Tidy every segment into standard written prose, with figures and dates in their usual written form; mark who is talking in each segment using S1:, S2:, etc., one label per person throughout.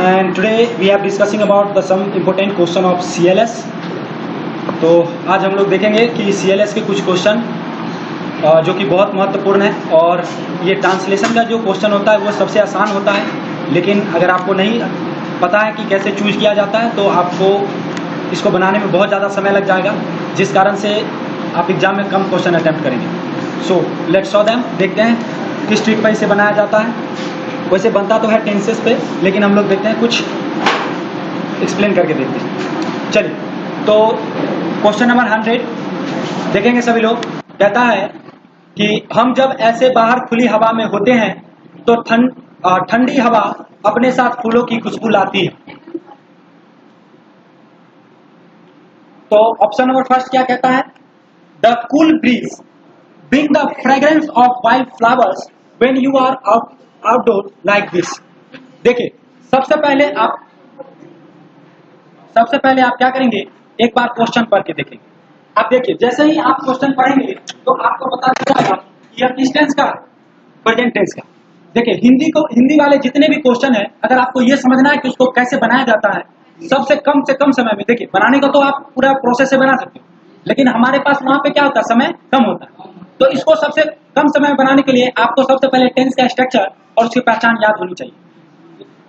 S1: and today we are discussing about the some important question of CLS। तो आज हम लोग देखेंगे कि CLS के कुछ क्वेश्चन जो कि बहुत महत्वपूर्ण है, और ये ट्रांसलेशन का जो क्वेश्चन होता है वो सबसे आसान होता है, लेकिन अगर आपको नहीं पता है कि कैसे चूज किया जाता है तो आपको इसको बनाने में बहुत ज़्यादा समय लग जाएगा, जिस कारण से आप एग्जाम में कम क्वेश्चन अटैम्प्ट करेंगे। सो लेट्स सॉ देम, देखते हैं किस ट्रिक पर इसे बनाया जाता है। वैसे बनता तो है टेंसेस पे, लेकिन हम लोग देखते हैं कुछ एक्सप्लेन करके देखते हैं। चलिए, तो क्वेश्चन नंबर 100 देखेंगे सभी लोग। कहता है कि हम जब ऐसे बाहर खुली हवा में होते हैं तो ठंडी हवा अपने साथ फूलों की खुशबू लाती है। तो ऑप्शन नंबर फर्स्ट क्या कहता है? The cool breeze bring the fragrance of wild flowers when you are outdoor like this. देखिए, सबसे पहले आप क्या करेंगे, एक बार क्वेश्चन पढ़ के देखेंगे। आप देखिए, जैसे ही आप क्वेश्चन पढ़ेंगे तो आपको पता चल जाएगा कि यह किस टेंस का, प्रेजेंट टेंस का। देखिए, हिंदी वाले जितने भी क्वेश्चन है, अगर आपको ये समझना है कि उसको कैसे बनाया जाता है सबसे कम से कम समय में, देखिए बनाने का तो आप पूरा प्रोसेस से बना सकते हो, लेकिन हमारे पास वहां पे क्या होता है, समय कम होता है। तो इसको सबसे कम समय में बनाने के लिए आपको सबसे पहले टेंस का स्ट्रक्चर और उसकी पहचान याद होनी चाहिए।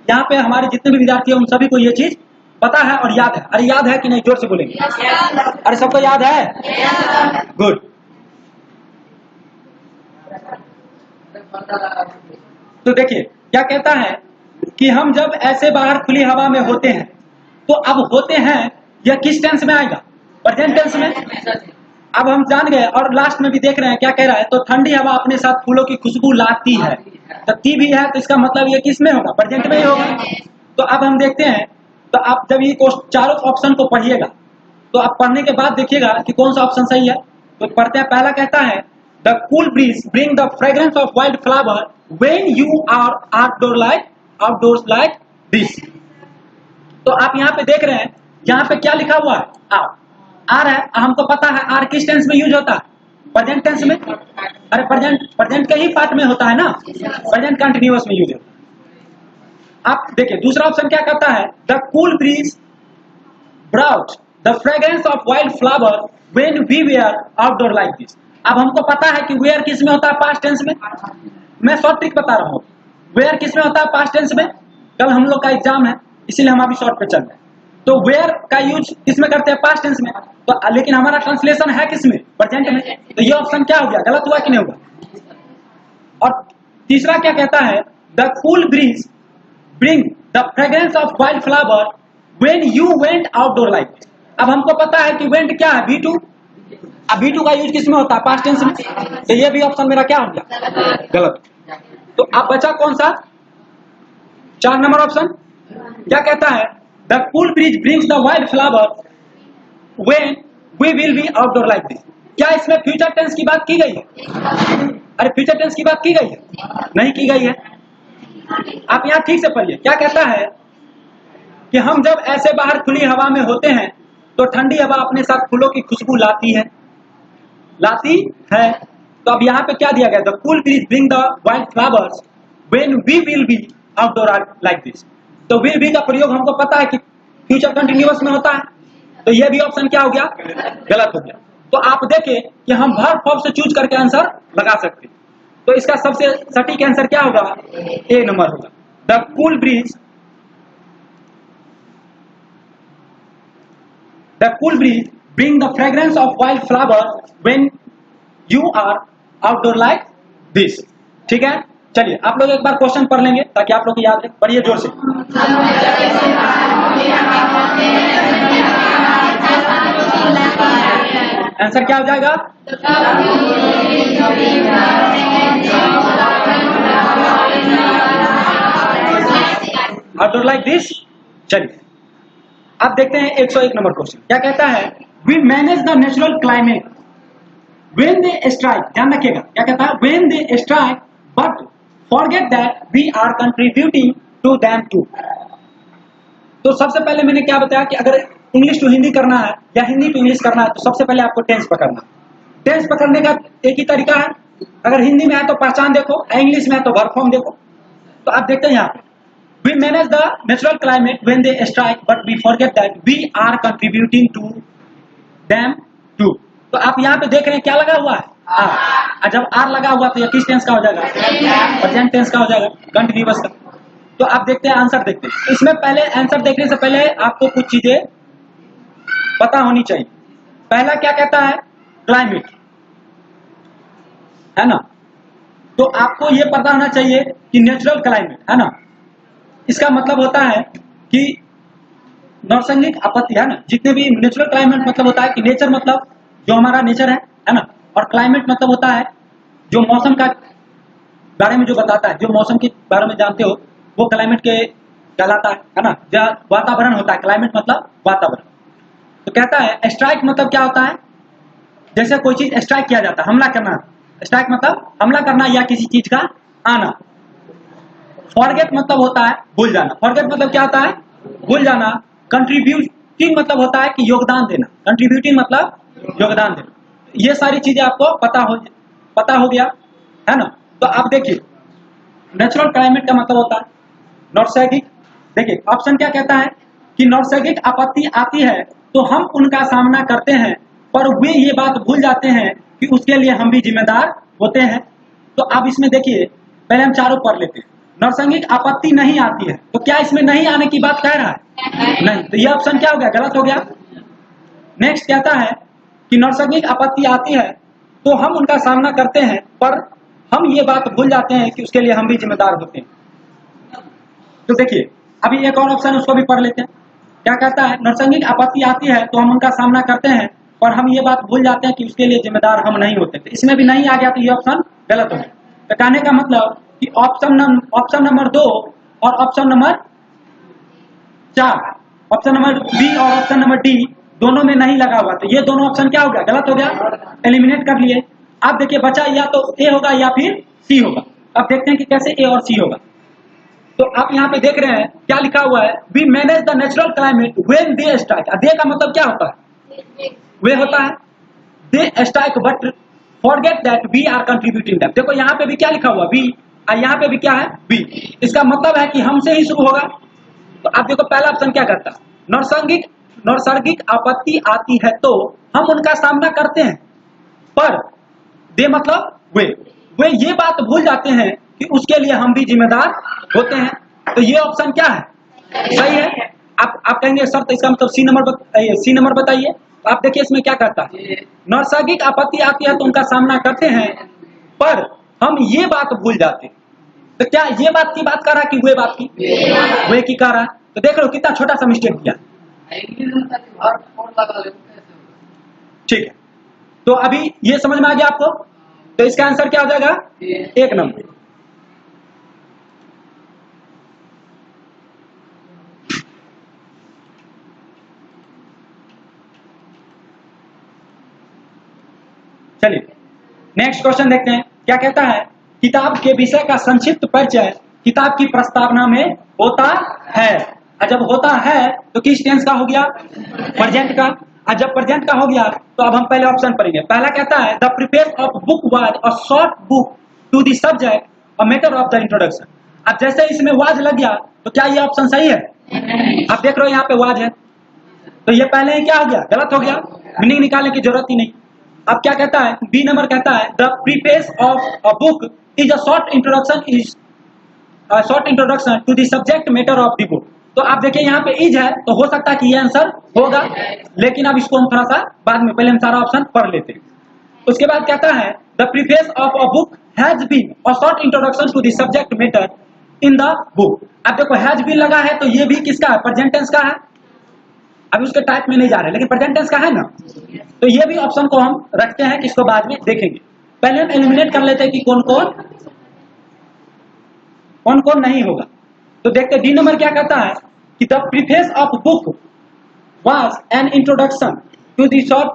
S1: यहाँ पे हमारे जितने भी विद्यार्थी हैं उन सभी को ये चीज पता है और याद है। अरे याद है कि नहीं, जोर से बोलेंगे। अरे सबको याद है? गुड। तो देखिए क्या कहता है कि हम जब ऐसे बाहर खुली हवा में होते हैं, तो अब होते हैं यह किस टेंस में आएगा? प्रेजेंट टेंस में। अब हम जान गए, और लास्ट में भी देख रहे हैं क्या कह रहा है, तो ठंडी हवा अपने साथ फूलों की खुशबू लाती है। तो ती भी है, तो इसका मतलब ये किस में होगा? प्रेजेंट में ही होगा। तो अब हम देखते हैं, तो आप जब ये चारों ऑप्शन को पढ़िएगा तो आप पढ़ने के बाद देखिएगा कि कौन सा ऑप्शन सही है। तो पढ़ते हैं। पहला कहता है the cool breeze bring the fragrance of wild flower when you are outdoors like this. तो आप यहाँ पे देख रहे हैं, यहाँ पे क्या लिखा हुआ है? आर है। हमको पता है आर किस टेंस में यूज होता है? प्रेजेंट टेंस में। अरे प्रेजेंट के ही पार्ट में होता है ना, प्रेजेंट कंटिन्यूअस में यूज होता है। आप देखिए दूसरा ऑप्शन क्या कहता है? The cool breeze brought the fragrance of wild flower when we were outdoor like this. अब हमको पता है कि वेयर किस में होता है? पास्ट टेंस में। मैं शॉर्ट ट्रिक बता रहा हूँ, वेयर किस में होता है? पास्ट टेंस में। कल हम लोग का एग्जाम है, इसीलिए हम अभी शॉर्ट पे चल रहे हैं। तो वेयर का यूज किस में करते हैं? पास्ट टेंस में। तो लेकिन हमारा ट्रांसलेशन है किस में? प्रेजेंट में। तो ये ऑप्शन क्या हो गया? गलत हुआ कि नहीं हुआ? और तीसरा क्या कहता है? The cool breeze bring the fragrance of wild flower when you went outdoor like this. अब हमको पता है कि वेंट क्या है? V2। अब V2 का यूज किस में होता है? पास्ट टेंस में। तो ये भी ऑप्शन मेरा क्या हो गया? गलत। तो अब बचा कौन सा? 4 नंबर ऑप्शन क्या कहता है? The cool breeze brings the wild flower when we will be outdoor like this. क्या इसमें फ्यूचर टेंस की बात की गई है? अरे फ्यूचर टेंस की बात की गई है? नहीं की गई है। आप यहाँ ठीक से पढ़िए, क्या कहता है कि हम जब ऐसे बाहर खुली हवा में होते हैं तो ठंडी हवा अपने साथ फूलों की खुशबू लाती है। तो अब यहाँ पे क्या दिया गया? The cool breeze bring the wild flowers when we will be outdoor like this. तो विल बी का प्रयोग हमको पता है कि फ्यूचर कंटिन्यूअस में होता है। तो ये भी ऑप्शन क्या हो गया? गलत हो गया। तो आप देखें कि हम वर्ब फॉर्म से चूज करके आंसर लगा सकते हैं। तो इसका सबसे सटीक आंसर क्या होगा? ए नंबर होगा। The cool breeze bring the fragrance of wild flower when you are outdoor like this. ठीक है, चलिए आप लोग एक बार क्वेश्चन पढ़ लेंगे ताकि आप लोग को याद रहे। पढ़िए जोर से। आंसर क्या हो जाएगा? Outdoor like this. चलिए अब देखते हैं 101 नंबर क्वेश्चन क्या कहता है? We manage the natural climate when they strike. ध्यान रखिएगा, क्या कहता है? When they strike but forget that we are contributing to them too. तो सबसे पहले मैंने क्या बताया कि अगर इंग्लिश टू हिंदी करना है या हिंदी टू इंग्लिश करना है तो सबसे पहले आपको टेंस पकड़ना। टेंस पकड़ने का एक ही तरीका है, अगर हिंदी में है तो पहचान देखो, इंग्लिश में है तो वर्ब फॉर्म देखो। तो आप देखते हैं यहाँ पे We manage the natural climate when they strike, but we forget that we are contributing to them too. तो आप यहाँ पे देख रहे हैं क्या लगा हुआ है आर, जब आर लगा हुआ तो ये किस टेंस का हो जाएगा? प्रेजेंट टेंस का हो जाएगा, कंटिन्यूअस का। तो आप देखते हैं आंसर देखते हैं। इसमें पहले आंसर देखने से पहले आपको कुछ चीजें पता होनी चाहिए। पहला क्या कहता है? क्लाइमेट, है ना? तो आपको ये पता होना चाहिए कि नेचुरल क्लाइमेट, है ना, इसका मतलब होता है कि नैसर्गिक आपत्ति, है ना। जितने भी नेचुरल क्लाइमेट मतलब होता है कि नेचर मतलब जो हमारा नेचर है ना, और क्लाइमेट मतलब होता है जो मौसम का बारे में जो बताता है, जो मौसम के बारे में जानते हो वो क्लाइमेट के कहलाता है ना। जो वातावरण होता है, क्लाइमेट मतलब वातावरण। तो कहता है स्ट्राइक मतलब क्या होता है? जैसे कोई चीज स्ट्राइक किया जाता है, हमला करना। स्ट्राइक मतलब हमला करना या किसी चीज का आना। फॉरगेट मतलब होता है भूल जाना। फॉरगेट मतलब क्या होता है? भूल जाना। कंट्रीब्यूटिंग मतलब होता है कि योगदान देना। कंट्रीब्यूटिंग मतलब योगदान देना। ये सारी चीजें आपको पता हो गया, है ना। तो आप देखिए नेचुरल क्लाइमेट का मतलब होता है नैसर्गिक। देखिए ऑप्शन क्या कहता है कि नैसर्गिक आपत्ति आती है तो हम उनका सामना करते हैं, पर वे ये बात भूल जाते हैं कि उसके लिए हम भी जिम्मेदार होते हैं। तो आप इसमें देखिए, पहले हम चारों पढ़ लेते हैं। नैसर्गिक आपत्ति नहीं आती है, तो क्या इसमें नहीं आने की बात कह रहा है? नहीं। तो ये ऑप्शन क्या हो गया? गलत हो गया। नेक्स्ट कहता है कि नैसर्गिक आपत्ति आती है तो हम उनका सामना करते हैं, पर हम ये बात भूल जाते हैं कि उसके लिए हम भी जिम्मेदार होते हैं। तो देखिए अभी एक और ऑप्शन उसको भी पढ़ लेते हैं। क्या कहता है? नैसर्गिक आपत्ति आती है तो हम उनका सामना करते हैं, पर हम ये बात भूल जाते हैं कि उसके लिए जिम्मेदार हम नहीं होते। तो इसमें भी नहीं आ गया, तो ये ऑप्शन गलत हो गया। तो कहने का मतलब कि ऑप्शन नंबर 2 और option number 4, option number B और ऑप्शन नंबर डी दोनों में नहीं लगा हुआ। तो ये दोनों ऑप्शन क्या हो गया? गलत हो गया, एलिमिनेट कर लिए। आप देखिए बचा या तो ए होगा या फिर सी होगा। अब देखते हैं कि कैसे ए और सी होगा। तो आप यहाँ पे देख रहे हैं क्या लिखा हुआ है? We manage the natural climate when they strike. They का मतलब क्या होता है? वे होता है। They strike but forget that we are contributing that. देखो यहाँ पे भी क्या लिखा हुआ? वी, और यहाँ पे भी क्या है? वी। इसका मतलब है कि हमसे ही शुरू होगा। तो आप देखो पहला ऑप्शन क्या करता है? नैसर्गिक आपत्ति आती है तो हम उनका सामना करते हैं, पर दे मतलब वे ये बात भूल जाते हैं कि उसके लिए हम भी जिम्मेदार होते हैं। तो ये ऑप्शन क्या है? सही है। आप कहेंगे सर तो इसका मतलब सी नंबर बताइए। तो आप देखिए इसमें क्या कहता है? नैसर्गिक आपत्ति आती है तो उनका सामना करते हैं, पर हम ये बात भूल जाते हैं। तो क्या ये बात की बात कर रहा है कि वे बात की? वे की कर रहा है। तो देख लो कितना छोटा सा मिस्टेक किया। ठीक है, तो अभी ये समझ में आ गया आपको। तो इसका आंसर क्या हो जाएगा? 1 नंबर। चलिए नेक्स्ट क्वेश्चन देखते हैं। क्या कहता है? किताब के विषय का संक्षिप्त परिचय किताब की प्रस्तावना में होता है। और जब होता है तो किस टेंस का हो गया? प्रेजेंट का। और जब प्रेजेंट का हो गया तो अब हम पहले ऑप्शन पढ़ेंगे। पहला कहता है the preface of book was a short book to the subject a matter of the introduction. अब जैसे इसमें वाज लग गया तो क्या ये ऑप्शन सही है? आप देख रहे हो यहाँ पे वाज है, तो ये पहले ही क्या हो गया? गलत हो गया। मीनिंग निकालने की जरूरत ही नहीं। अब क्या कहता है? बी नंबर कहता है the preface of a book is a short introduction to the subject matter of the book. तो आप देखिए यहाँ पे इज है, तो हो सकता है कि ये आंसर होगा, लेकिन अब इसको हम थोड़ा सा बाद में, पहले हम सारा ऑप्शन पढ़ लेते हैं। उसके बाद कहता है the preface of a book has been a short introduction to the subject matter in the book. अब देखो हैज बीन लगा है, तो ये भी किसका है? प्रेजेंट टेंस का है। अभी उसके टाइप में नहीं जा रहे, लेकिन प्रेजेंट टेंस का है ना। तो ये भी ऑप्शन को हम रखते हैं कि इसको बाद में देखेंगे। पहले हम एलिमिनेट कर लेते हैं कि कौन कौन नहीं होगा। तो देखते डी नंबर क्या कहता है कि the preface of book was an introduction to the short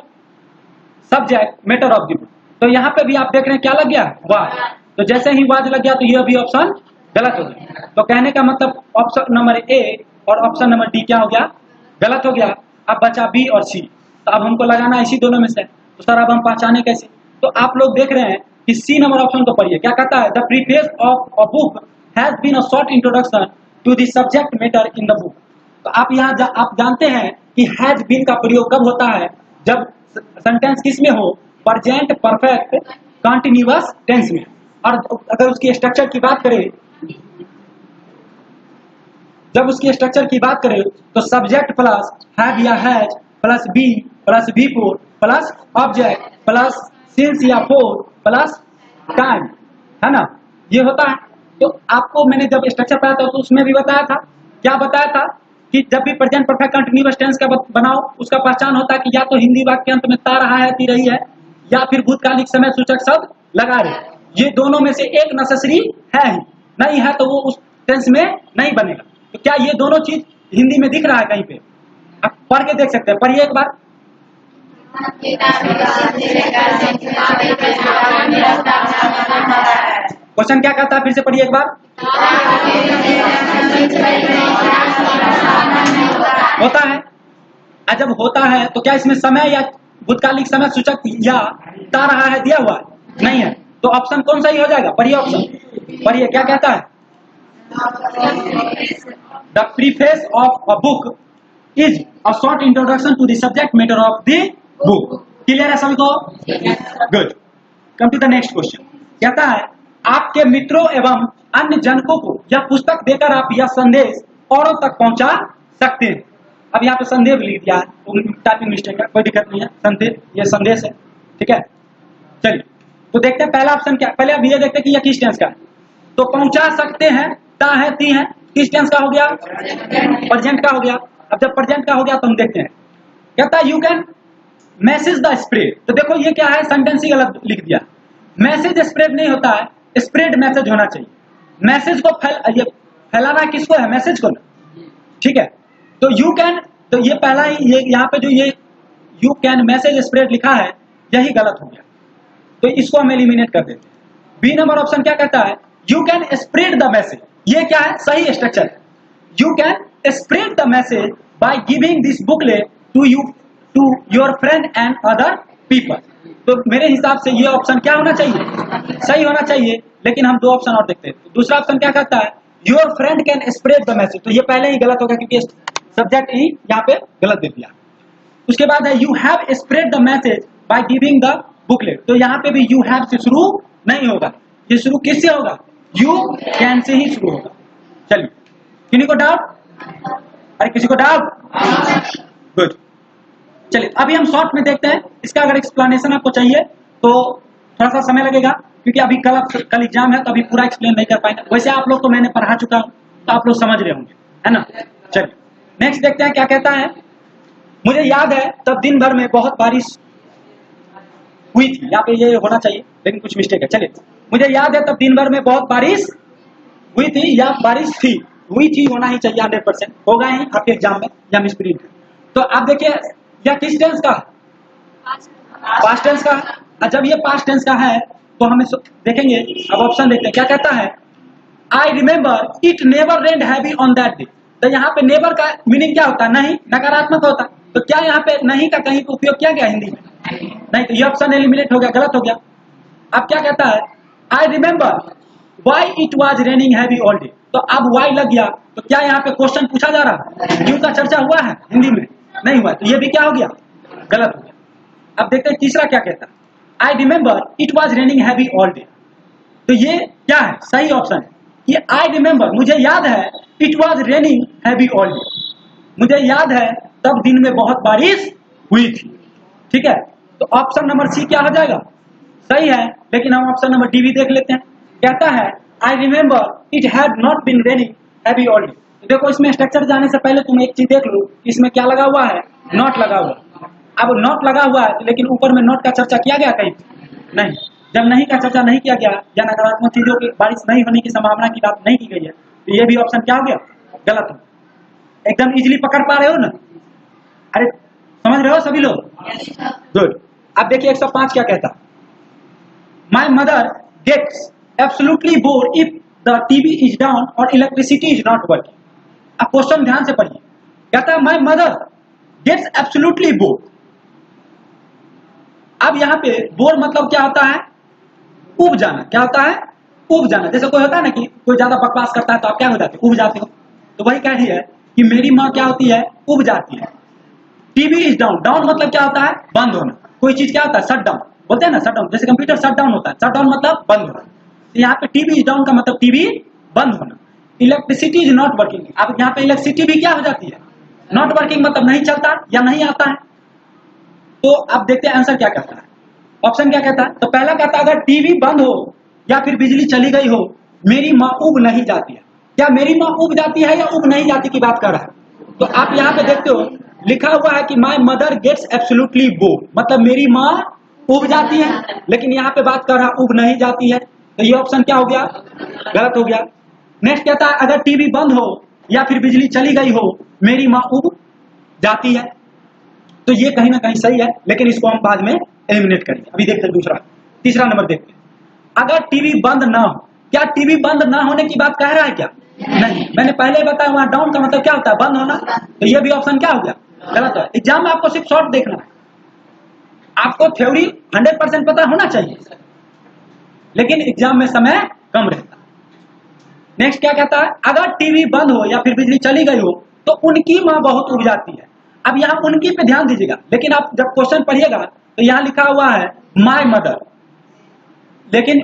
S1: subject matter of the book. तो यहाँ पे भी आप देख रहे हैं क्या लग गया? वाज। तो जैसे ही वाज लग गया तो ये भी ऑप्शन गलत हो गया। तो कहने का मतलब ऑप्शन नंबर ए और ऑप्शन नंबर डी क्या हो गया? गलत हो गया। अब बचा बी और सी। तो अब हमको लगाना इसी दोनों में से। तो सर अब हम पहचाने कैसे? तो आप लोग देख रहे हैं कि सी नंबर ऑप्शन को पढ़िए। क्या कहता है? The preface of a book has been a short introduction to the subject matter in the book. तो आप यहाँ आप जानते हैं कि हैज बीन का प्रयोग कब होता है, जब सेंटेंस किस में हो, प्रेजेंट परफेक्ट कंटिन्यूअस टेंस में। और अगर उसकी स्ट्रक्चर की बात करें, जब उसकी स्ट्रक्चर की बात करें तो सब्जेक्ट प्लस हैव या has plus been plus V four plus object plus since या फोर प्लस टाइम, है ना, ये होता है। तो आपको मैंने जब स्ट्रक्चर पढ़ाया था तो उसमें भी बताया था, क्या बताया था कि जब भी प्रेजेंट परफेक्ट कंटिन्यूअस टेंस का बनाओ, उसका पहचान होता है कि या तो हिंदी वाक्य अंत में ता रहा है, ती रही है, या फिर भूतकालिक समय सूचक शब्द लगा रहे। ये दोनों में से एक नेसेसरी है ही, नहीं है तो वो उस टेंस में नहीं बनेगा। तो क्या ये दोनों चीज हिंदी में दिख रहा है कहीं पे? आप पढ़ के देख सकते हैं, पढ़िए एक बार। क्वेश्चन क्या कहता है, फिर से पढ़िए एक बार। होता है, जब होता है तो क्या इसमें समय या भूतकालिक समय सूचक या ता रहा है दिया हुआ है? नहीं है, तो ऑप्शन कौन सा ही हो जाएगा? पढ़िए ऑप्शन, पढ़िए क्या कहता है। The preface of a book is a short introduction to the subject matter of the book. Clear है सभी को? Good. Come to the next question. कहता है आपके मित्रों एवं अन्य जनकों को यह पुस्तक देकर आप यह संदेश औरों तक पहुंचा सकते हैं। अब यहाँ पे संदेश लिख दिया है, टाइपिंग मिस्टेक है, कोई दिक्कत नहीं है, संदेश ये संदेश है, ठीक है। चलिए तो देखते हैं पहला ऑप्शन क्या, पहले अब ये देखते हैं कि यह किस टेंस का है। तो पहुंचा सकते हैं, ता है, ती है, किस टेंस का हो गया? प्रेजेंट का हो गया। अब जब प्रेजेंट का हो गया तो हम देखते हैं, कहता है you can message the spread. तो देखो ये क्या है, सेंटेंस ही गलत लिख दिया। मैसेज स्प्रेड नहीं होता है, स्प्रेड मैसेज होना चाहिए। मैसेज को फैलाना किसको है? मैसेज को, ठीक है। तो यू कैन, तो ये पहला ही, ये यहाँ पे जो ये यू कैन मैसेज स्प्रेड लिखा है यही गलत हो गया, तो इसको हम एलिमिनेट कर देते हैं। बी नंबर ऑप्शन क्या कहता है, you can spread the message. ये क्या है? सही स्ट्रक्चर है। You can spread the message by giving this booklet to your friend and other people. तो मेरे हिसाब से ये ऑप्शन क्या होना चाहिए? सही होना चाहिए, लेकिन हम दो ऑप्शन और देखते हैं। तो दूसरा ऑप्शन क्या कहता है, your friend can spread the message. तो ये पहले ही गलत होगा क्योंकि सब्जेक्ट ही यहाँ पे गलत दे दिया। उसके बाद है you have spread the message by giving the booklet. तो यहाँ पे भी यू हैव से शुरू नहीं होगा, ये शुरू किससे होगा? यू कैन से ही शुरू होगा। चलिए, किसी को डाउट? अरे किसी को डाउट? गुड। चलिए अभी हम शॉर्ट में देखते हैं, इसका अगर एक्सप्लेनेशन आपको चाहिए तो थोड़ा सा समय लगेगा क्योंकि अभी कल एग्जाम है, तो अभी पूरा एक्सप्लेन नहीं कर पाएंगे। वैसे आप लोग तो मैंने पढ़ा चुका हूं, तो आप लोग समझ रहे होंगे, है ना। चलिए नेक्स्ट देखते हैं क्या कहता है। मुझे याद है तब दिन भर में बहुत बारिश हुई थी। यहाँ पे ये होना चाहिए लेकिन कुछ मिस्टेक है। चलिए, मुझे याद है तब दिन भर में बहुत बारिश हुई थी या बारिश थी, हुई थी होना ही चाहिए, 100% होगा ही आपके एग्जाम में या मिस प्रिंट। तो आप देखिए यह किस टेंस का? पास्ट टेंस का। जब ये पास्ट टेंस का है तो हमें देखेंगे, अब ऑप्शन देखते हैं क्या कहता है। I remember it never rained heavy on that day. तो यहाँ पे नेवर का मीनिंग क्या होता है? नहीं, नकारात्मक होता है। तो क्या यहाँ पे नहीं का कहीं उपयोग किया गया हिंदी में? नहीं, तो ये ऑप्शन एलिमिनेट हो गया, गलत हो गया। अब क्या कहता है, I remember why it was raining heavy all day. तो अब वाई लग गया, तो क्या यहाँ पे क्वेश्चन पूछा जा रहा है? क्यों का चर्चा हुआ है हिंदी में? नहीं हुआ, तो ये भी क्या हो गया? गलत हो गया। अब देखते हैं तीसरा क्या कहता है, I remember it was raining heavy all day. तो ये क्या है? सही ऑप्शन है। ये आई रिमेम्बर, मुझे याद है, it was raining heavy all day, मुझे याद है तब दिन में बहुत बारिश हुई थी, ठीक है। तो ऑप्शन नंबर सी क्या हो जाएगा? सही है, लेकिन हम ऑप्शन नंबर डी भी देख लेते हैं। कहता है I remember it had not been raining heavy all day. तो देखो इसमें स्ट्रक्चर जाने से पहले तुम एक चीज देख लो, इसमें क्या लगा हुआ है? नॉट लगा हुआ। अब नॉट लगा हुआ है लेकिन ऊपर में नॉट का चर्चा किया गया कहीं? नहीं। जब नहीं का चर्चा नहीं किया गया या नकारात्मक चीजों की, बारिश नहीं होने की संभावना की बात नहीं की गई है, तो ये भी ऑप्शन क्या हो गया? गलत हो। एकदम इजीली पकड़ पा रहे हो ना? अरे समझ रहे हो सभी लोग? गुड। अब देखिए 105 क्या कहता, my mother gets absolutely bored if the TV is down और इलेक्ट्रिसिटी इज नॉट वर्किंग। अब क्वेश्चन ध्यान से पढ़िए, कहता है my mother gets absolutely bored. अब यहाँ पे बोर मतलब क्या होता है? उब जाना। क्या होता है? उब जाना। जैसे कोई होता है ना कि कोई ज्यादा बकवास करता है तो आप क्या हो जाते हो? उब जाते हो। तो वही कह रही है कि मेरी माँ क्या होती है, उब जाती है। टीवी इज डाउन, डाउन मतलब क्या होता है, बंद होना। कोई चीज क्या होता है, शट डाउन बोलते हैं ना, शट डाउन, जैसे कंप्यूटर शट डाउन होता है, शट डाउन मतलब बंद होना। तो यहाँ पे टीवी इज डाउन का मतलब टीवी बंद होना। इलेक्ट्रिसिटी इज नॉट वर्किंग, अब यहाँ पे इलेक्ट्रिसिटी भी क्या हो जाती है, नॉट वर्किंग मतलब नहीं चलता या नहीं आता है। तो अब देखते हैं आंसर क्या कहता है, ऑप्शन क्या कहता है। तो पहला कहता है अगर टीवी बंद हो या फिर बिजली चली गई हो, मेरी माँ उब नहीं जाती है। क्या मेरी माँ उब जाती है या उब नहीं जाती की बात कर रहा है। तो आप यहाँ पे देखते हो लिखा हुआ है कि my mother gets absolutely bored, मतलब मेरी माँ उब जाती है, लेकिन यहाँ पे बात कर रहा उब नहीं जाती है। तो ये ऑप्शन क्या हो गया, गलत हो गया। नेक्स्ट कहता है अगर टीवी बंद हो या फिर बिजली चली गई हो, मेरी माँ उब जाती है। तो ये कहीं ना कहीं सही है, लेकिन इसको हम बाद में एलिमिनेट करेंगे। अभी देखते हैं दूसरा, तीसरा नंबर देखते हैं। अगर टीवी बंद ना हो, क्या टीवी बंद ना होने की बात कह रहा है क्या, नहीं। मैंने पहले बताया वहां डाउन का मतलब क्या होता है, बंद होना। तो ये भी ऑप्शन क्या हो गया, गलत है। एग्जाम में आपको सिर्फ शॉर्ट देखना है, आपको थ्योरी 100% पता होना चाहिए, लेकिन एग्जाम में समय कम रहता है। नेक्स्ट क्या कहता है, अगर टीवी बंद हो या फिर बिजली चली गई हो तो उनकी माँ बहुत उब जाती है। अब यहाँ उनकी पे ध्यान दीजिएगा, लेकिन आप जब क्वेश्चन पढ़िएगा तो यहाँ लिखा हुआ है माय मदर, लेकिन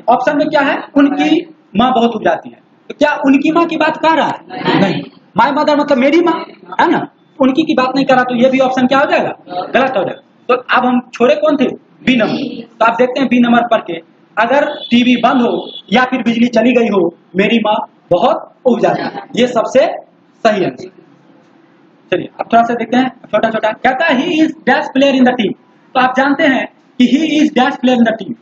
S1: ऑप्शन में क्या है, उनकी माँ बहुत उब जाती है। तो क्या उनकी माँ की बात कर रहा है, नहीं। माय मदर मतलब मेरी माँ है ना, उनकी की बात नहीं कर रहा। तो ये भी ऑप्शन क्या हो जाएगा, गलत हो जाएगा। तो अब हम छोड़े कौन थे, बी नंबर। तो आप देखते हैं बी नंबर पढ़ के, अगर टीवी बंद हो या फिर बिजली चली गई हो, मेरी माँ बहुत उब जाती है। ये सबसे सही है। चलिए अब थोड़ा सा देखते हैं छोटा छोटा। कहता है he is dash player in the team. तो आप जानते हैं कि he is dash player in the team.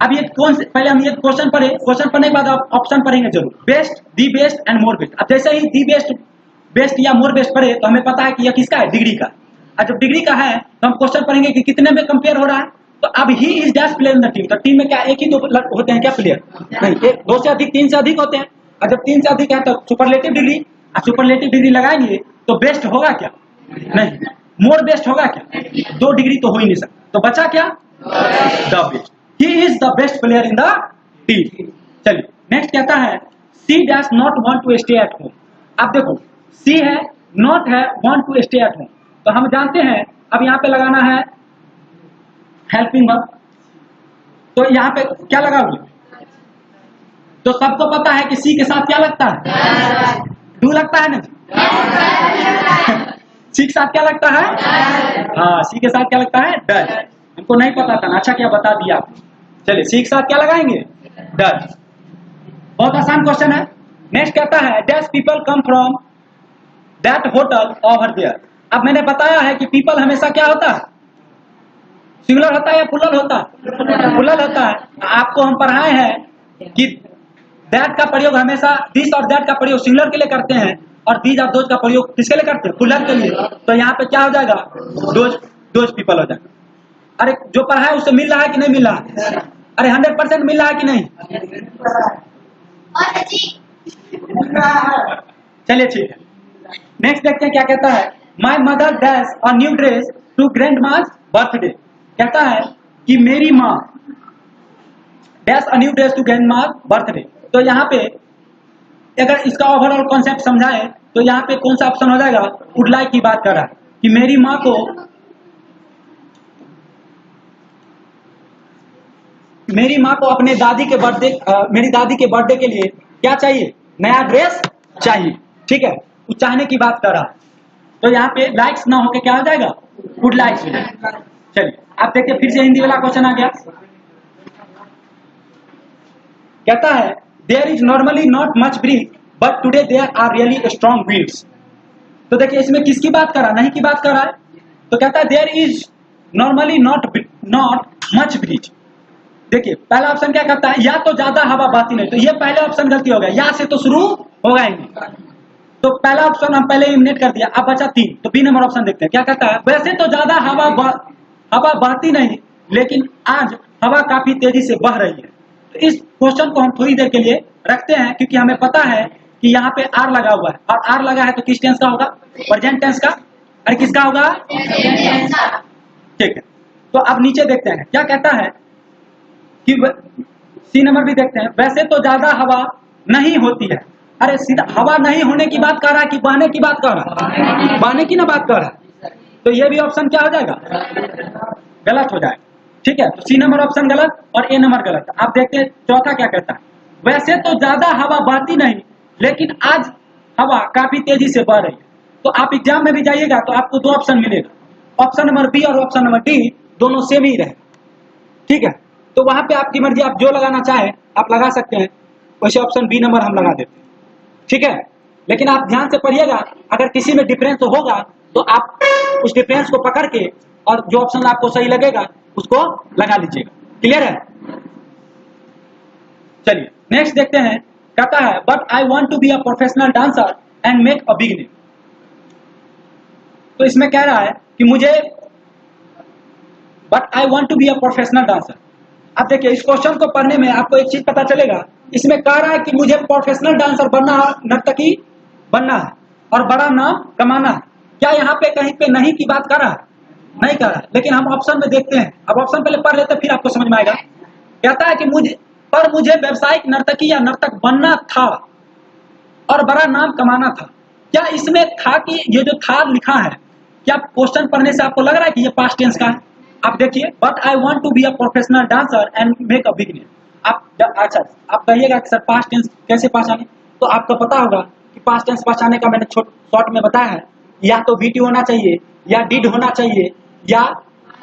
S1: अब ये कौन से, पहले हम ये क्वेश्चन पढ़े, क्वेश्चन पढ़ने के बाद आप ऑप्शन पढ़ेंगे जरूर, best, the best and more best. अब जैसे ही दी बेस्ट, बेस्ट या मोर बेस्ट पढ़े तो हमें पता है कि यह किसका है, डिग्री का। और जब डिग्री का है तो हम क्वेश्चन पढ़ेंगे कि कितने में कंपेयर हो रहा है। तो अब he is dash player in the team, तो टीम में क्या एक ही दो होते हैं क्या प्लेयर, नहीं, एक दो से अधिक, तीन से अधिक होते हैं। और जब तीन से अधिक है तो सुपरलेटिव डिग्री, सुपरलेटिव डिग्री लगाएंगे तो बेस्ट होगा क्या, नहीं। मोर बेस्ट होगा क्या, दो डिग्री तो हो ही नहीं सकता। तो बचा क्या, the best. He is the best player in the team. चलिए नेक्स्ट कहता है C dash not want to stay at home. अब देखो सी है, नॉट है, want to stay at home. तो हम जानते हैं अब यहाँ पे लगाना है हेल्पिंग वर्ब। तो यहाँ पे क्या लगाओगे, तो सबको पता है कि सी के साथ क्या लगता है, डू लगता है ना। सी के साथ क्या लगता है, हाँ सी के साथ क्या लगता है, डज। हमको नहीं पता था ना, अच्छा क्या बता दिया। चलिए सी के साथ क्या लगाएंगे, डज। बहुत आसान क्वेश्चन है। नेक्स्ट कहता है dash people come from that hotel over there. अब मैंने बताया है कि पीपल हमेशा क्या होता है, सिंगुलर होता है या प्लूरल होता है, प्लूरल होता है। आपको हम पढ़ाए हैं कि दैट का प्रयोग हमेशा दिस और दैट का प्रयोग सिंगुलर के लिए करते हैं, और दीज और दोज का प्रयोग किसके लिए करते हैं, प्लूरल के लिए। तो यहाँ पे क्या हो जाएगा, दोज पीपल हो जाएगा। अरे जो पढ़ा है उससे मिल रहा है कि नहीं मिल रहा है, अरे 100% मिल रहा है कि नहीं। चलिए ठीक है, नेक्स्ट देखते हैं क्या कहता है। My mother dash a new dress to grandma's birthday. कहता है कि मेरी माँ dash a new dress to grandma's birthday. तो यहाँ पे अगर इसका ओवरऑल कॉन्सेप्ट समझाए तो यहाँ पे कौन सा ऑप्शन हो जाएगा, वुड लाइक की बात कर रहा है कि मेरी माँ को, मेरी माँ को अपने दादी के बर्थडे, मेरी दादी के बर्थडे के लिए क्या चाहिए, नया ड्रेस चाहिए। ठीक है, वो चाहने की बात कर रहा है। तो यहाँ पे लाइक्स ना होके क्या हो जाएगा, वुड लाइक्स हो जाएगा। चलिए आप देखिए फिर से हिंदी वाला क्वेश्चन आ गया। कहता है there is normally not much breeze but today there are really strong winds. तो देखिए इसमें किसकी बात कर रहा, नहीं की बात कर रहा है। तो कहता है there is normally not much breeze. देखिए पहला ऑप्शन क्या करता है, या तो ज्यादा हवा बहती नहीं। तो ये पहले ऑप्शन गलती हो गया, या से तो शुरू होगा ही नहीं। तो पहला ऑप्शन हम पहले एलिमिनेट कर दिया। अब बचा 3। तो बी नंबर ऑप्शन देखते हैं क्या कहता है। वैसे तो ज्यादा हवा बहती नहीं, लेकिन आज हवा काफी तेजी से बह रही है। तो इस क्वेश्चन को हम थोड़ी देर के लिए रखते हैं, क्योंकि हमें पता है कि यहाँ पे आर लगा हुआ है, और आर लगा है तो किस टेंस का होगा, प्रेजेंट टेंस का। अरे किसका होगा, ठीक है। तो अब नीचे देखते हैं क्या कहता है कि सी नंबर भी देखते हैं। वैसे तो ज्यादा हवा नहीं होती है, अरे सीधा हवा नहीं होने की बात कर रहा है कि बहने की बात कर रहा है? बहने की ना बात कर रहा है। तो ये भी ऑप्शन क्या हो जाएगा? गलत हो जाएगा। ठीक है, तो सी नंबर ऑप्शन गलत और ए नंबर गलत। आप देखते हैं चौथा क्या कहता है, वैसे तो ज्यादा हवा बहती नहीं, लेकिन आज हवा काफी तेजी से बह रही है। तो आप एग्जाम में भी जाइएगा तो आपको दो ऑप्शन मिलेगा, ऑप्शन नंबर बी और ऑप्शन नंबर डी, दोनों सेम ही रहे। ठीक है, तो वहां पे आपकी मर्जी, आप जो लगाना चाहे आप लगा सकते हैं। वैसे ऑप्शन बी नंबर हम लगा देते हैं। ठीक है, लेकिन आप ध्यान से पढ़िएगा, अगर किसी में डिफरेंस होगा तो आप उस डिफरेंस को पकड़ के और जो ऑप्शन आपको सही लगेगा उसको लगा लीजिएगा। क्लियर है? चलिए नेक्स्ट देखते हैं। कहता है but I want to be a professional dancer and make a big name. तो इसमें कह रहा है कि मुझे, but I want to be a professional dancer. अब देखिए इस क्वेश्चन को पढ़ने में आपको एक चीज पता चलेगा, इसमें कह रहा है कि मुझे प्रोफेशनल डांसर बनना है, नर्तकी बनना है और बड़ा नाम कमाना है। क्या यहाँ पे कहीं पे नहीं की बात कर रहा है? नहीं कर रहा है, लेकिन हम ऑप्शन में देखते हैं। अब ऑप्शन पहले पढ़ लेते फिर आपको समझ में आएगा। कहता है कि मुझे व्यावसायिक नर्तकी या नर्तक बनना था और बड़ा नाम कमाना था। क्या इसमें था कि ये जो था लिखा है, क्या क्वेश्चन पढ़ने से आपको लग रहा है कि ये पास्ट टेंस का है? आप देखिए, but I want to be a professional dancer and make a big name. अच्छा आप कहिएगा कि सर पास्ट टेंस कैसे पहचाने? तो आपको पता होगा कि पास्ट टेंस पहचाने का मैंने शॉर्ट में बताया है, या तो वीटी होना चाहिए, या डिड होना चाहिए, या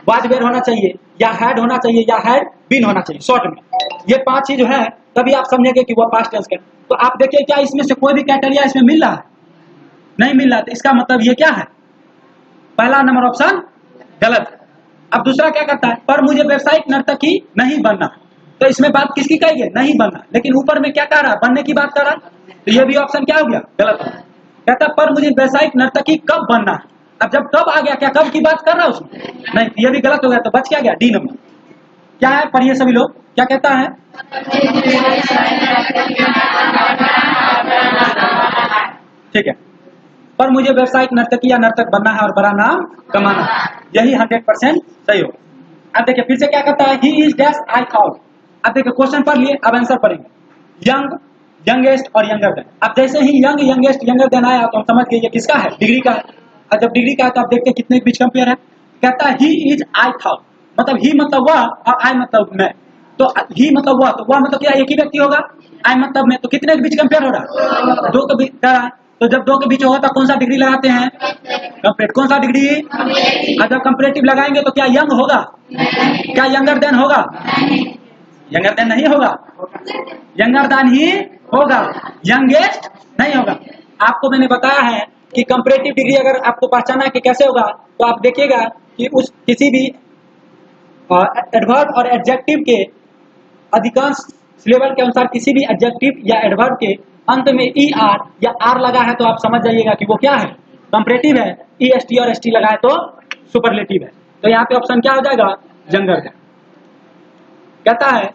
S1: वाज वेयर होना चाहिए, या हैड होना चाहिए, या हैड बीन होना चाहिए। शॉर्ट में ये पांच चीज है, तभी आप समझेंगे कि वो पास्ट टेंस का। तो आप देखिए क्या इसमें से कोई भी क्राइटेरिया इसमें मिल रहा है? नहीं मिल रहा। तो इसका मतलब ये क्या है? पहला नंबर ऑप्शन गलत है। अब दूसरा क्या करता है, पर मुझे व्यावसायिक नर्तकी नहीं बनना। तो इसमें बात किसकी कही है? नहीं बनना। लेकिन ऊपर में क्या कह रहा है? बनने की बात कर रहा है। तो ये भी ऑप्शन क्या हो गया? गलत हो गया। कहता पर मुझे व्यावसायिक नर्तकी कब बनना है। अब जब कब आ गया, क्या कब की बात कर रहा है उसमें? नहीं, ये भी गलत हो गया। तो बच क्या गया? D number. क्या है? पढ़िए सभी लोग, क्या कहता है? ठीक है, पर मुझे व्यावसायिक नर्तकी या नर्तक बनना है और बड़ा नाम कमाना है। यही 100% सही होगा। अब देखिए फिर से क्या कहता है, he is dash I thought. अब देखिए क्वेश्चन पढ़ लिए, अब आंसर पढ़ेंगे। यंग, यंगेस्ट और यंगर देन। अब जैसे ही यंग, यंगेस्ट, यंगर देन आया तो हम समझ गए ये किसका है? डिग्री का है। और जब डिग्री का है तो आप देखते हैं कितने के बीच कंपेयर है। कहता है ही इज आई थॉट, मतलब ही मतलब वह और आई मतलब मैं। तो ही मतलब वह, तो वह मतलब क्या एक ही व्यक्ति होगा, आई मतलब मैं। तो कितने के बीच कंपेयर हो रहा है? दो के बीच कर रहा है। तो जब दो के बीच होगा तो कौन सा डिग्री लगाते हैं? कंप्लीट। कौन सा डिग्री? और जब कंपैरेटिव लगाएंगे तो क्या यंग होगा? क्या यंगर देन होगा? यंगर देन नहीं होगा, यंगर देन ही होगा, यंगेस्ट नहीं होगा। आपको मैंने बताया है कि कंपैरेटिव डिग्री अगर आपको पहचाना है कि कैसे होगा, तो आप देखिएगा कि उस किसी भी एडवर्ब और एडजेक्टिव के अधिकांश सिलेबल के अनुसार किसी भी एडजेक्टिव या एडवर्ब के अंत में ई आर या आर लगा है तो आप समझ जाइएगा कि वो क्या है? कंपैरेटिव है। ई एस टी और एस टी लगा है तो सुपरलेटिव है। तो यहाँ पे ऑप्शन क्या हो जाएगा? यंगर है। कहता है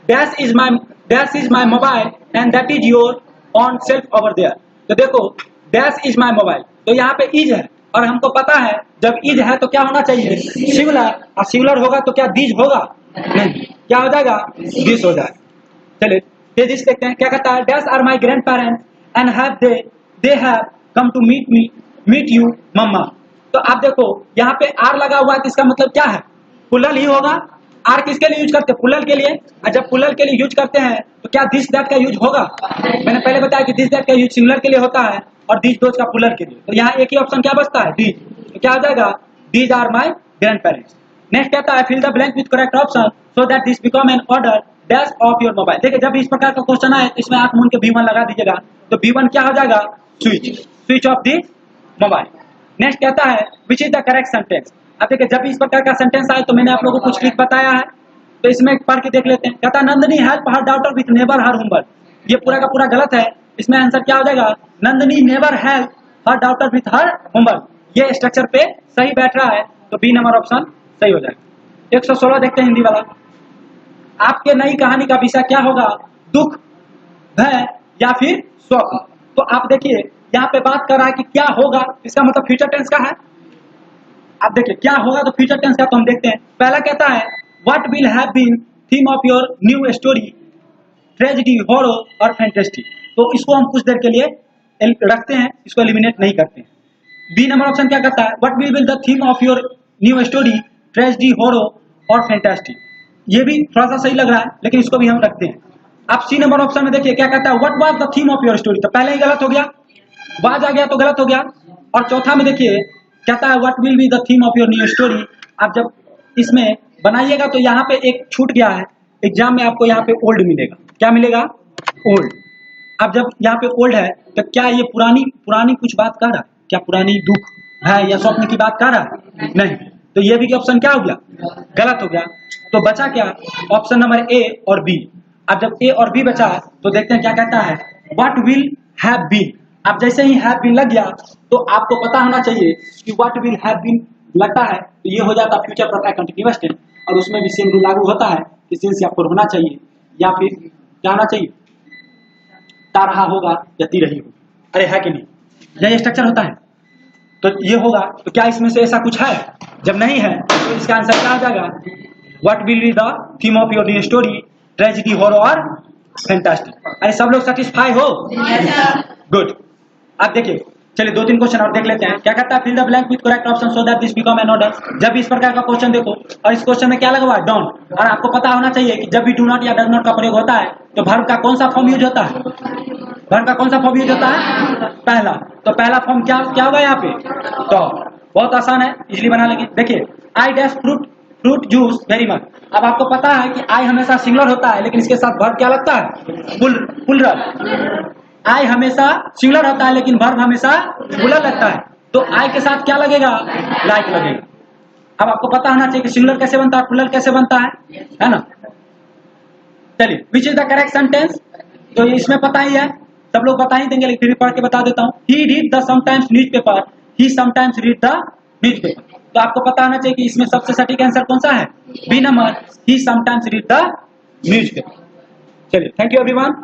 S1: dash is my mobile and that is your on shelf over there. तो देखो डैश इज माई मोबाइल, तो यहाँ पे इज है और हमको पता है जब इज है तो क्या होना चाहिए? सिंगुलर। और सिंगुलर होगा तो क्या दीज होगा? नहीं। क्या हो जाएगा? दिस हो जाएगा। चलिए ये दिस देखते हैं। क्या कहता है, dash are my grandparents and have they have come to meet you mama. तो आप देखो यहाँ पे आर लगा हुआ है तो इसका मतलब क्या है? प्लुरल ही होगा। आर किसके लिए यूज करते हैं? प्लुरल के लिए। और जब प्लुरल के लिए यूज करते हैं तो क्या दिस दैट का यूज होगा? मैंने पहले बताया कि दिस दैट का यूज सिंगुलर के लिए होता है और दिस दोज का प्लुरल के लिए। तो यहाँ एक ही ऑप्शन क्या बचता है? दीज। तो क्या हो जाएगा? These are my grandparents. Next कहता है fill the blank with correct option so that this become an order dash of your mobile. देखिए जब इस प्रकार का क्वेश्चन आए तो इसमें आप मून के B1 लगा दीजिएगा। तो B1 क्या हो जाएगा? Switch of the mobile. Next कहता है which is the correct sentence. अब देखिए जब इस प्रकार का सेंटेंस आए तो मैंने आप लोगों को कुछ ट्रिक बताया है, तो इसमें पढ़ के देख लेते हैं। कहता है Nandini help her daughter with never her homework. ये पूरा का पूरा गलत है। इसमें आंसर क्या हो जाएगा? Nandini never help her daughter with her homework. ये स्ट्रक्चर पे सही बैठ रहा है तो बी नंबर ऑप्शन सही हो जाएगा। 116 देखते हैं हिंदी वाला। आपके नई कहानी का विषय क्या होगा? दुख, भय या फिर शौक। तो आप देखिए यहाँ पे बात कर रहा है कि क्या होगा, इसका मतलब फ्यूचर टेंस का है। आप देखिए क्या होगा तो फ्यूचर टेंस का, तो हम देखते हैं। पहला कहता है what will have been theme of your new story, tragedy, horror और फैंटेस्टी। तो इसको हम कुछ देर के लिए रखते हैं, इसको एलिमिनेट नहीं करते हैं। बी नंबर ऑप्शन क्या करता है, what will be the theme of your new story, tragedy, horror और फैंटेस्टी। ये भी थोड़ा सा सही लग रहा है, लेकिन इसको भी हम रखते हैं। अब सी नंबर ऑप्शन में देखिए क्या कहता है, what was the theme of your story. तो पहले ही गलत हो गया, वाज आ गया तो गलत हो गया। और चौथा में देखिए कहता है what will be the theme of your new story. अब जब इसमें बनाइएगा तो यहाँ पे एक छूट गया है, एग्जाम में आपको यहाँ पे ओल्ड मिलेगा। क्या मिलेगा, ओल्ड। अब जब यहाँ पे ओल्ड है तो क्या ये पुरानी कुछ बात कर रहा है, क्या पुरानी दुख है या स्वप्न की बात कर रहा है, नहीं। तो ये भी ऑप्शन क्या हो गया, गलत हो गया। तो बचा क्या, ऑप्शन नंबर ए और बी। अब जब ए और बी बचा तो देखते हैं क्या कहता है, व्हाट विल हैव बीन। अब जैसे ही हैव बीन लग गया तो आपको पता होना चाहिए कि व्हाट विल हैव बीन लगता है तो ये हो जाता फ्यूचर परफेक्ट कंटीन्यूअस टेंस, और उसमें भी सेम रूल लागू होता है कि सिंस या फॉर होना चाहिए, या फिर क्या होना चाहिए, ता रहा होगा या ती रही होगी। अरे है कि नहीं, यही स्ट्रक्चर होता है। तो ये होगा, तो क्या इसमें से ऐसा कुछ है, जब नहीं है तो इसका आंसर क्या आ जाएगा, what will be the theme of your new story, tragedy, horror और फैंटास्टिक। अरे सब लोग सेटिस्फाई हो, गुड। अब देखिए, चलिए 2-3 क्वेश्चन और देख लेते हैं। क्या कहता है, fill the blank with correct option so that this become an order. जब भी इस प्रकार का क्वेश्चन देखो और इस क्वेश्चन में क्या लगा हुआ है, डोंट, और आपको पता होना चाहिए कि जब भी डू नॉट या डज नॉट का प्रयोग होता है तो वर्ब का कौन सा फॉर्म यूज होता है, वर्ब का कौन सा फॉर्म यूज होता है, पहला। तो पहला फॉर्म क्या क्या होगा यहाँ पे, तो बहुत आसान है, इजिली बना लेंगे। देखिए, I dash fruit juice very much. अब आपको पता है कि आई हमेशा सिंगुलर होता है, लेकिन इसके साथ वर्ब क्या लगता है, प्लुरल। आई हमेशा सिंगुलर होता है लेकिन वर्ब हमेशा प्लुरल लगता है, तो आई के साथ क्या लगेगा, लाइक लगेगा। अब आपको पता होना चाहिए कि सिंगुलर कैसे बनता है, प्लुरल कैसे बनता है ना। चलिए, which is the correct sentence, तो इसमें पता ही है, सब लोग बता ही देंगे, लेकिन फिर भी पढ़ के बता देता हूँ। He read the sometimes newspaper, he sometimes read the newspaper. तो आपको पता होना चाहिए कि इसमें सबसे सटीक आंसर कौन सा है, B number, he sometimes read the newspaper. चलिए, थैंक यू एवरीवन।